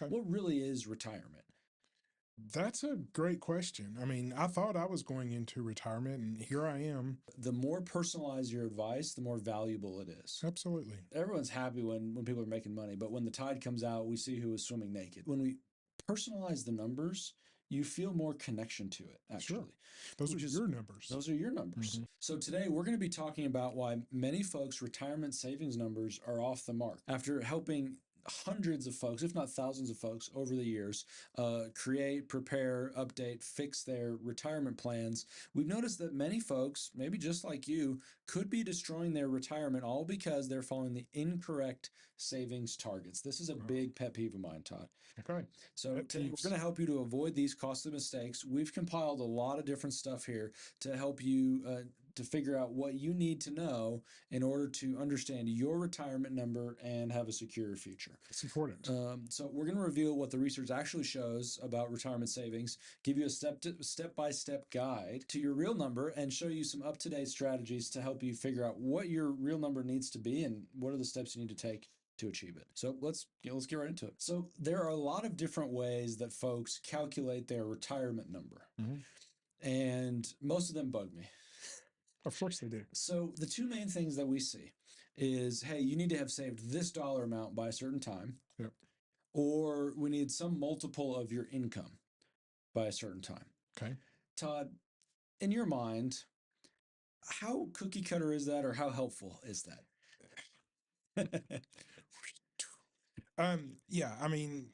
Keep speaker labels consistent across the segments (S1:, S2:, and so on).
S1: Okay.
S2: What really is retirement?
S1: That's a great question. I mean, I thought I was going into retirement, and here I am.
S2: The more personalized your advice, the more valuable it is.
S1: Absolutely.
S2: Everyone's happy when people are making money, but when the tide comes out, we see who is swimming naked. When we personalize the numbers, you feel more connection to it,
S1: Sure.
S2: actually,
S1: Those are
S2: which is
S1: your numbers.
S2: those are your numbers.
S1: Hmm.
S2: So today we're going to be talking about why many folks' retirement savings numbers are off the mark. After helping hundreds of folks, if not thousands of folks over the years, create, prepare, update, fix their retirement plans, we've noticed that many folks, maybe just like you, could be destroying their retirement all because they're following the incorrect savings targets. This is a big pet peeve of mine, Todd.
S1: Okay.
S2: So
S1: Pet
S2: today we're
S1: peeves.
S2: going to help you to avoid these costly mistakes. We've compiled a lot of different stuff here to help you to figure out what you need to know in order to understand your retirement number and have a secure future.
S1: It's important.
S2: So we're going to reveal what the research actually shows about retirement savings, give you a step-by-step guide to your real number, and show you some up-to-date strategies to help you figure out what your real number needs to be and what are the steps you need to take to achieve it. So let's get right into it. So there are a lot of different ways that folks calculate their retirement number,
S1: Mhm.
S2: and most of them bug me.
S1: Of course they do.
S2: So the two main things that we see is, hey, you need to have saved this dollar amount by a certain time,
S1: Yep.
S2: or we need some multiple of your income by a certain time.
S1: Okay.
S2: Todd, in your mind, how cookie cutter is that, or how helpful is that?
S1: Yeah, I mean,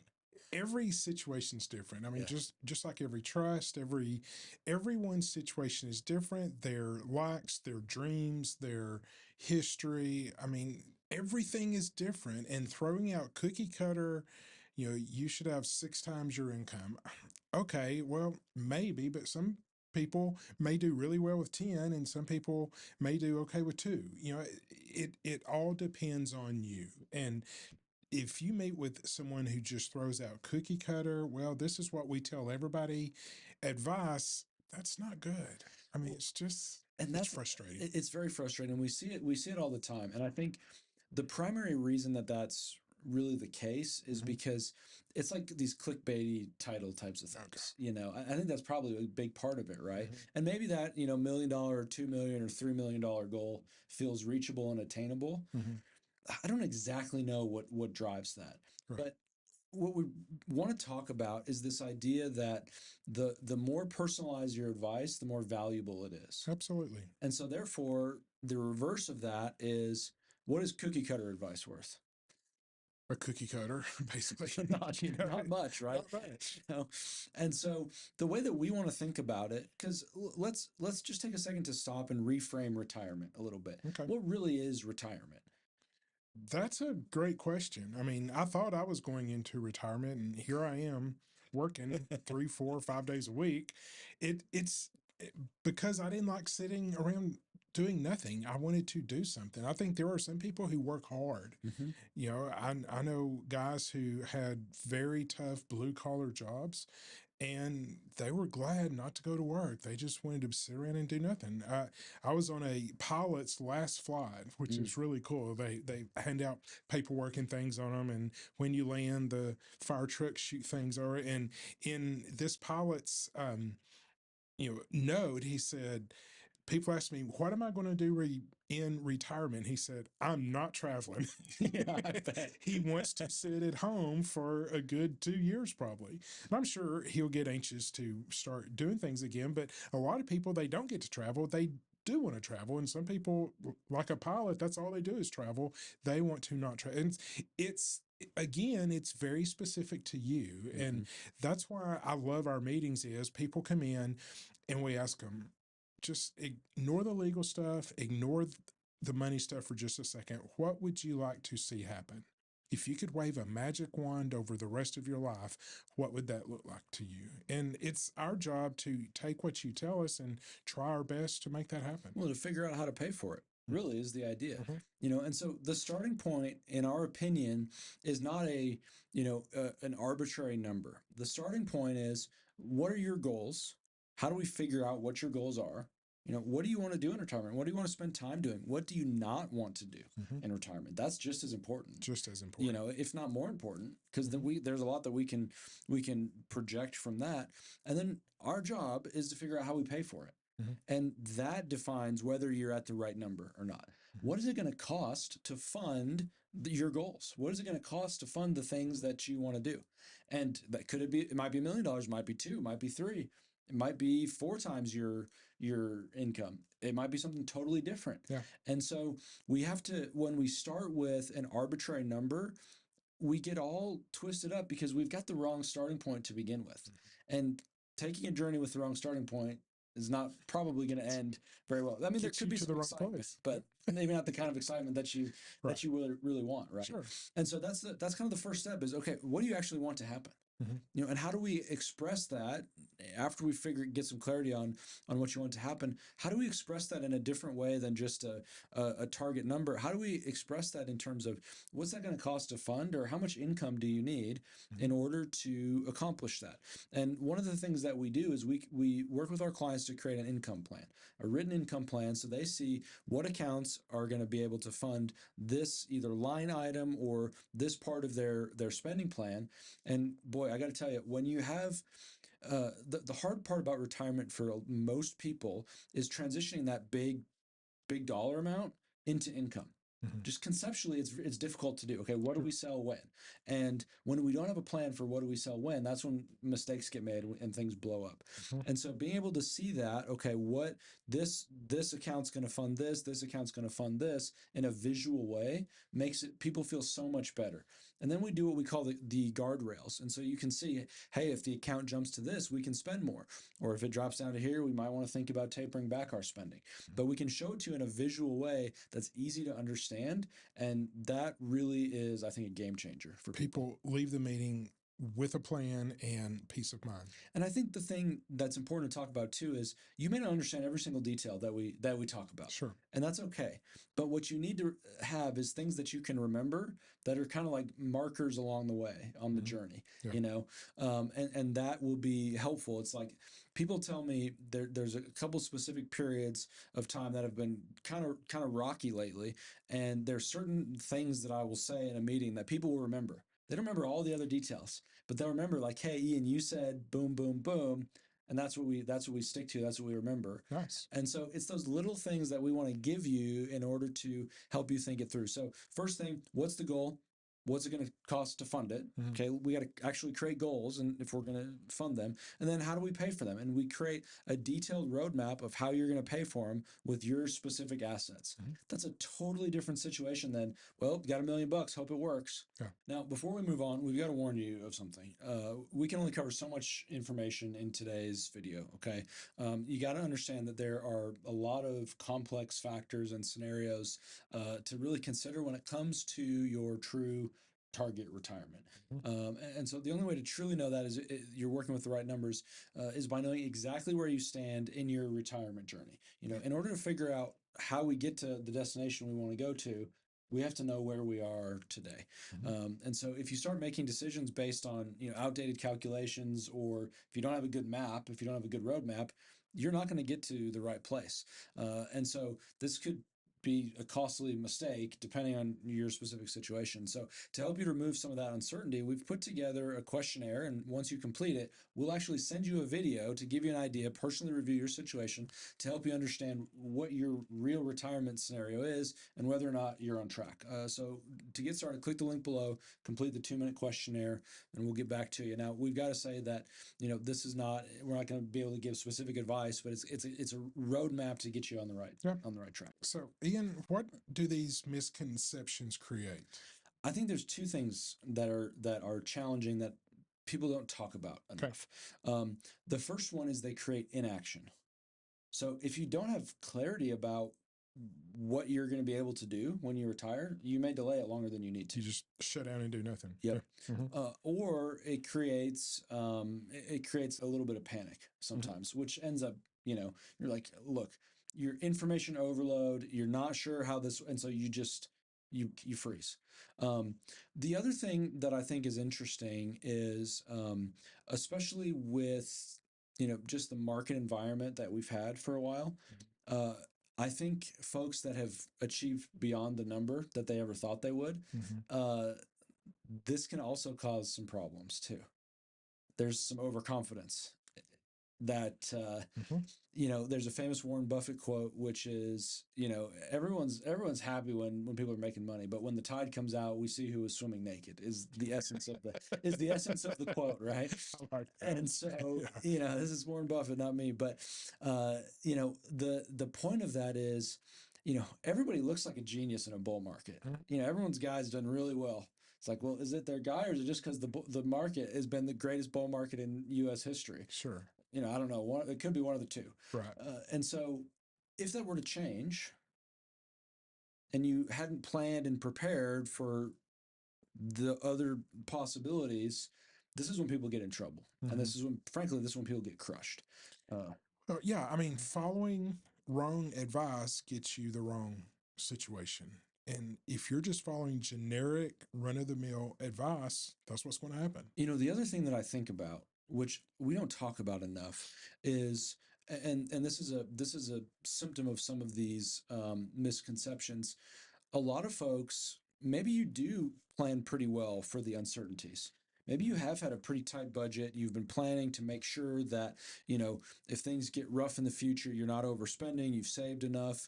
S1: every situation's different. I mean,
S2: Yeah.
S1: just like every trust, everyone's situation is different. Their likes, their dreams, their history. I mean, everything is different. And throwing out cookie cutter, you should have 6 times your income. Okay, well, maybe, but some people may do really well with 10 and some people may do okay with 2. It all depends on you. And if you meet with someone who just throws out cookie cutter, well, this is what we tell everybody, advice, that's not good. I mean,
S2: And
S1: it's
S2: that's
S1: frustrating.
S2: it's very frustrating. We see it all the time, and I think the primary reason that that's really the case is
S1: Hmm.
S2: because it's like these clickbaity title types of
S1: Okay.
S2: things. I think that's probably a big part of it, right?
S1: Hmm.
S2: And maybe that $1 million or 2 million or $3 million goal feels reachable and attainable.
S1: Hmm.
S2: I don't exactly know what drives that,
S1: Right.
S2: but what we want to talk about is this idea that the more personalized your advice, the more valuable it is.
S1: Absolutely.
S2: And so therefore, the reverse of that is, what is cookie cutter advice worth?
S1: A cookie cutter, basically.
S2: not not much, right?
S1: Not much.
S2: And so the way that we want to think about it, because let's just take a second to stop and reframe retirement a little bit.
S1: Okay.
S2: What really is retirement?
S1: That's a great question. I mean, I thought I was going into retirement, and here I am working 3, 4, 5 days a week. Because I didn't like sitting around doing nothing. I wanted to do something. I think there are some people who work hard.
S2: Mm-hmm.
S1: I know guys who had very tough blue collar jobs, and they were glad not to go to work. They just wanted to sit around and do nothing. I was on a pilot's last flight, which
S2: Mm.
S1: is really cool. They hand out paperwork and things on them, and when you land, the fire trucks shoot things over. And in this pilot's note, he said, people ask me, what am I going to do in retirement? He said, I'm not traveling.
S2: Yeah, I bet.
S1: He wants to sit at home for a good 2 years, probably. And I'm sure he'll get anxious to start doing things again. But a lot of people, they don't get to travel. They do want to travel. And some people, like a pilot, that's all they do is travel. They want to not travel. And it's, again, it's very specific to you.
S2: Mm-hmm.
S1: And that's why I love our meetings is people come in and we ask them, just ignore the legal stuff, ignore the money stuff for just a second. What would you like to see happen? If you could wave a magic wand over the rest of your life, what would that look like to you? And it's our job to take what you tell us and try our best to make that happen.
S2: Well, to figure out how to pay for it really is the idea.
S1: Mhm.
S2: And so the starting point, in our opinion, is not an arbitrary number. The starting point is, what are your goals? How do we figure out what your goals are? What do you want to do in retirement? What do you want to spend time doing? What do you not want to do
S1: Hmm.
S2: in retirement? That's just as important,
S1: Just as important.
S2: if not more important, because
S1: Hmm.
S2: there's a lot that we can project from that. And then our job is to figure out how we pay for it.
S1: Hmm.
S2: And that defines whether you're at the right number or not.
S1: Hmm.
S2: What is it going to cost to fund your goals? What is it going to cost to fund the things that you want to do? And that it might be $1 million, might be two, might be three, it might be four times your income. It might be something totally different.
S1: Yeah.
S2: And so we have to, when we start with an arbitrary number, we get all twisted up because we've got the wrong starting point to begin with. And taking a journey with the wrong starting point is not probably going to end very well. I mean, there
S1: Gets
S2: could
S1: you
S2: be
S1: to
S2: some
S1: the wrong
S2: excitement,
S1: place.
S2: but maybe not the kind of excitement that you
S1: Right.
S2: that you really want, right?
S1: Sure.
S2: And so that's kind of the first step is, okay, what do you actually want to happen?
S1: Hmm.
S2: And how do we express that after we get some clarity on what you want to happen? How do we express that in a different way than just a target number? How do we express that in terms of what's that going to cost to fund, or how much income do you need in order to accomplish that? And one of the things that we do is we work with our clients to create an income plan, a written income plan, so they see what accounts are going to be able to fund this either line item or this part of their spending plan. And boy, I got to tell you, when you have the hard part about retirement for most people is transitioning that big dollar amount into income.
S1: Hmm.
S2: Just conceptually, it's difficult to do. Okay, what do
S1: Sure.
S2: we sell when? And when we don't have a plan for what do we sell when, that's when mistakes get made and things blow up.
S1: Hmm.
S2: And so being able to see that, okay, what this account's going to fund this account's going to fund this in a visual way makes it people feel so much better. And then we do what we call the guardrails. And so you can see, hey, if the account jumps to this, we can spend more. Or if it drops down to here, we might want to think about tapering back our spending. But we can show it to you in a visual way that's easy to understand. And that really is, I think, a game changer for people.
S1: People leave the meeting with a plan and peace of mind.
S2: And I think the thing that's important to talk about too is you may not understand every single detail that we talk about.
S1: Sure.
S2: And that's okay. But what you need to have is things that you can remember that are kind of like markers along the way on the
S1: Mhm.
S2: journey,
S1: Yeah.
S2: and that will be helpful. It's like people tell me there's a couple specific periods of time that have been kind of rocky lately, and there's certain things that I will say in a meeting that people will remember. They don't remember all the other details, but they'll remember, like, hey, Ian, you said boom, boom, boom, and that's what we stick to. That's what we remember.
S1: Nice.
S2: And so it's those little things that we want to give you in order to help you think it through. So first thing, what's the goal? What's it going to cost to fund it?
S1: Mhm.
S2: Okay, we got to actually create goals, and if we're going to fund them, and then how do we pay for them? And we create a detailed roadmap of how you're going to pay for them with your specific assets.
S1: Mhm.
S2: That's a totally different situation than, well, got $1 million, hope it works.
S1: Yeah.
S2: Now, before we move on, we've got to warn you of something. We can only cover so much information in today's video. Okay, you got to understand that there are a lot of complex factors and scenarios to really consider when it comes to your true target retirement.
S1: Mhm.
S2: And so the only way to truly know that is you're working with the right numbers is by knowing exactly where you stand in your retirement journey. In order to figure out how we get to the destination we want to go to, we have to know where we are today.
S1: Mhm.
S2: And so if you start making decisions based on outdated calculations, or if you don't have a good map, if you don't have a good roadmap, you're not going to get to the right place. And so this could be a costly mistake depending on your specific situation. So to help you remove some of that uncertainty, we've put together a questionnaire, and once you complete it, we'll actually send you a video to give you an idea, personally review your situation, to help you understand what your real retirement scenario is and whether or not you're on track. So to get started, click the link below, complete the 2-minute questionnaire, and we'll get back to you. Now, we've got to say that this is not, we're not going to be able to give specific advice, but it's a roadmap to get you on the right
S1: Yeah.
S2: track.
S1: So, Ian, what do these misconceptions create?
S2: I think there's two things that are challenging that people don't talk about
S1: Okay.
S2: enough. The first one is they create inaction. So if you don't have clarity about what you're going to be able to do when you retire, you may delay it longer than you need to.
S1: You just shut down and do nothing.
S2: Yep.
S1: Yeah. Mhm.
S2: Or it creates a little bit of panic sometimes, which ends up, you're like, look, your information overload, you're not sure how this, and so you freeze. The other thing that I think is interesting is, especially with just the market environment that we've had for a while, uh, I think folks that have achieved beyond the number that they ever thought they would,
S1: Mhm.
S2: uh, this can also cause some problems too. There's some overconfidence that
S1: Mhm.
S2: there's a famous Warren Buffett quote, which is, everyone's happy when people are making money, but when the tide comes out, we see who is swimming naked. Is the essence of the quote, right?
S1: I like that.
S2: And so,
S1: Yeah.
S2: this is Warren Buffett, not me, but the point of that is, everybody looks like a genius in a bull market.
S1: Mhm.
S2: Everyone's guy's done really well. It's like, well, is it their guy, or is it just because the market has been the greatest bull market in U.S. history?
S1: Sure.
S2: I don't know. It could be one of the two.
S1: Right.
S2: And so, if that were to change, and you hadn't planned and prepared for the other possibilities, this is when people get in trouble, and
S1: Mhm.
S2: frankly, this is when people get crushed. Uh,
S1: Yeah, I mean, following wrong advice gets you the wrong situation. And if you're just following generic run of the mill advice, that's what's going to happen.
S2: the other thing that I think about, which we don't talk about enough, is and this is a symptom of some of these misconceptions. A lot of folks, maybe you do plan pretty well for the uncertainties. Maybe you have had a pretty tight budget. You've been planning to make sure that, if things get rough in the future, you're not overspending, you've saved enough.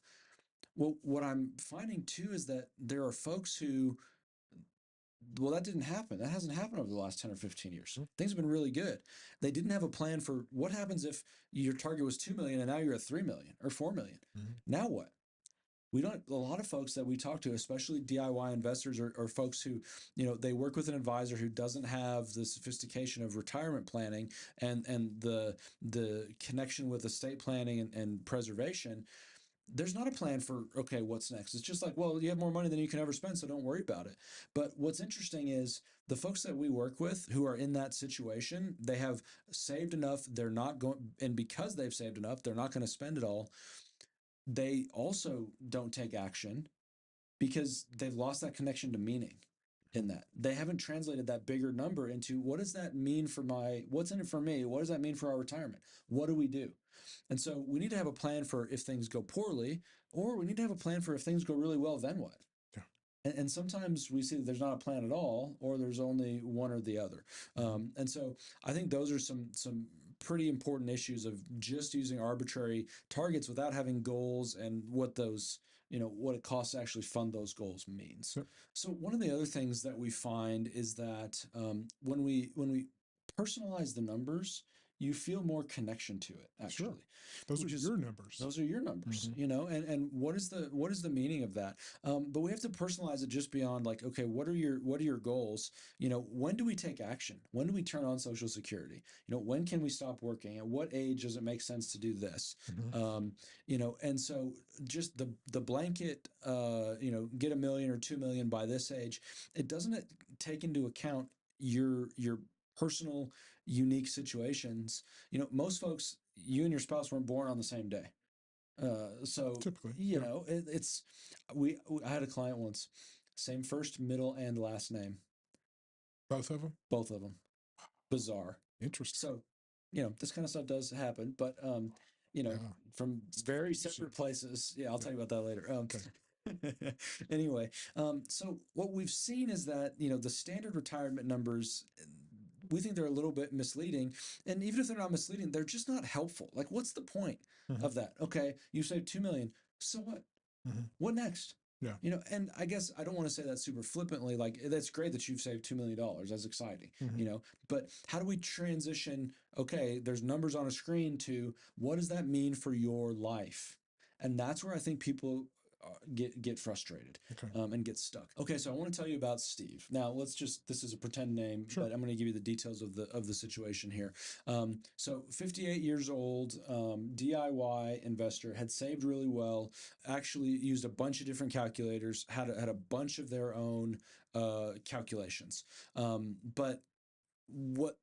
S2: Well, what I'm finding too is that there are folks who, well, that didn't happen. That hasn't happened over the last 10 or 15 years.
S1: Mhm.
S2: Things have been really good. They didn't have a plan for what happens if your target was 2 million and now you're at 3 million or 4 million.
S1: Mhm.
S2: Now what? We don't, a lot of folks that we talk to, especially DIY investors, or folks who, they work with an advisor who doesn't have the sophistication of retirement planning and the connection with estate planning and preservation. There's not a plan for, okay, what's next. It's just like, well, you have more money than you can ever spend, so don't worry about it. But what's interesting is the folks that we work with who are in that situation, they have saved enough. They're not going, and because they've saved enough, they're not going to spend it all. They also don't take action because they've lost that connection to meaning in that. They haven't translated that bigger number into, what does that mean for what's in it for me? What does that mean for our retirement? What do we do? And so we need to have a plan for if things go poorly, or we need to have a plan for if things go really well, then what?
S1: Yeah.
S2: And sometimes we see that there's not a plan at all, or there's only one or the other. And so I think those are some pretty important issues of just using arbitrary targets without having goals, and what those, what it costs to actually fund those goals means.
S1: Yep.
S2: So one of the other things that we find is that when we personalize the numbers, you feel more connection to it,
S1: Sure.
S2: actually,
S1: Those are
S2: which is
S1: your numbers.
S2: those are your numbers,
S1: Mhm.
S2: and what is the meaning of that? But we have to personalize it just beyond, like, okay, what are your goals? When do we take action? When do we turn on Social Security? When can we stop working? At what age does it make sense to do this?
S1: Mhm.
S2: And so just the blanket, get 1 million or 2 million by this age, it doesn't take into account your personal unique situations. Most folks, you and your spouse weren't born on the same day. So
S1: Typically. Yeah.
S2: it's I had a client once, same first, middle, and last name,
S1: Both of them.
S2: both of them. Bizarre.
S1: Interesting.
S2: So, this kind of stuff does happen, but you know,
S1: Yeah.
S2: from very
S1: Interesting.
S2: separate places. Yeah, I'll
S1: Yeah.
S2: tell you about that later.
S1: Okay.
S2: Anyway, so what we've seen is that, the standard retirement numbers, we think they're a little bit misleading. And even if they're not misleading, they're just not helpful. Like, what's the point
S1: Mhm.
S2: of that? Okay, you saved 2 million. So what?
S1: Mhm.
S2: What next?
S1: Yeah.
S2: And I guess I don't want to say that super flippantly, like, that's great that you've saved $2 million. That's exciting,
S1: Mhm.
S2: but how do we transition? Okay, there's numbers on a screen, to what does that mean for your life? And that's where I think people get frustrated,
S1: Okay.
S2: and get stuck. Okay, so I want to tell you about Steve. Now, this is a pretend name,
S1: Sure.
S2: but I'm going to give you the details of the situation here. So 58 years old, DIY investor, had saved really well, actually used a bunch of different calculators, had a bunch of their own calculations. But what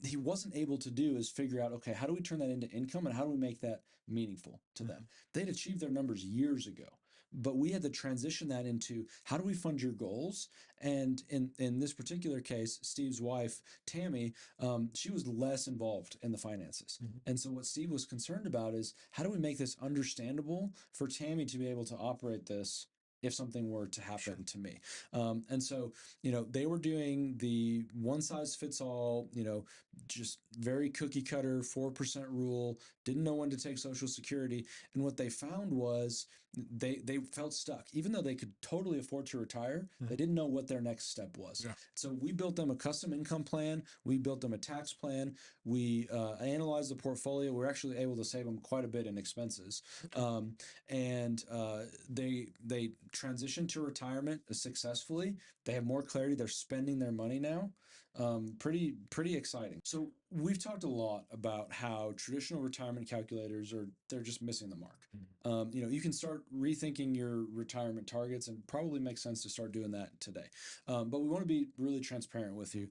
S2: he wasn't able to do is figure out, okay, how do we turn that into income, and how do we make that meaningful to them?
S1: Mhm.
S2: They'd achieved their numbers years ago, but we had to transition that into how do we fund your goals? And in this particular case, Steve's wife, Tammy, she was less involved in the finances.
S1: Mhm.
S2: And so what Steve was concerned about is how do we make this understandable for Tammy to be able to operate this if something were to happen
S1: Sure.
S2: to me. And so, they were doing the one size fits all, just very cookie cutter 4% rule, didn't know when to take Social Security. And what they found was they felt stuck. Even though they could totally afford to retire, they
S1: Mhm.
S2: didn't know what their next step was.
S1: Yeah.
S2: So we built them a custom income plan. We built them a tax plan. We analyzed the portfolio. We're actually able to save them quite a bit in expenses.
S1: Okay.
S2: And they transitioned to retirement successfully. They have more clarity. They're spending their money now. Pretty exciting. So we've talked a lot about how traditional retirement calculators they're just missing the mark. You can start rethinking your retirement targets, and probably makes sense to start doing that today. But we want to be really transparent with you.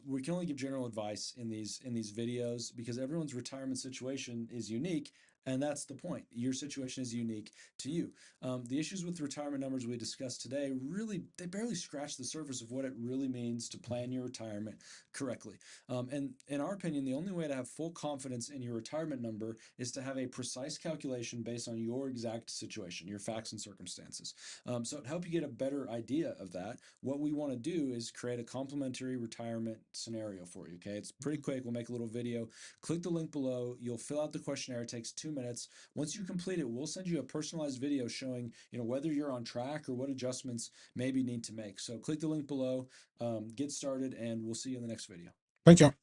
S2: We can only give general advice in these videos because everyone's retirement situation is unique, and that's the point. Your situation is unique to you. The issues with retirement numbers we discussed today really they barely scratch the surface of what it really means to plan your retirement correctly. And in our opinion, the only way to have full confidence in your retirement number is to have a precise calculation based on your exact situation, your facts and circumstances. So to help you get a better idea of that, what we want to do is create a complimentary retirement scenario for you. Okay, it's pretty quick. We'll make a little video. Click the link below. You'll fill out the questionnaire. It takes 2 minutes. Once you complete it, we'll send you a personalized video showing whether you're on track or what adjustments maybe need to make. So click the link below, get started, and we'll see you in the next video.
S1: Thank you.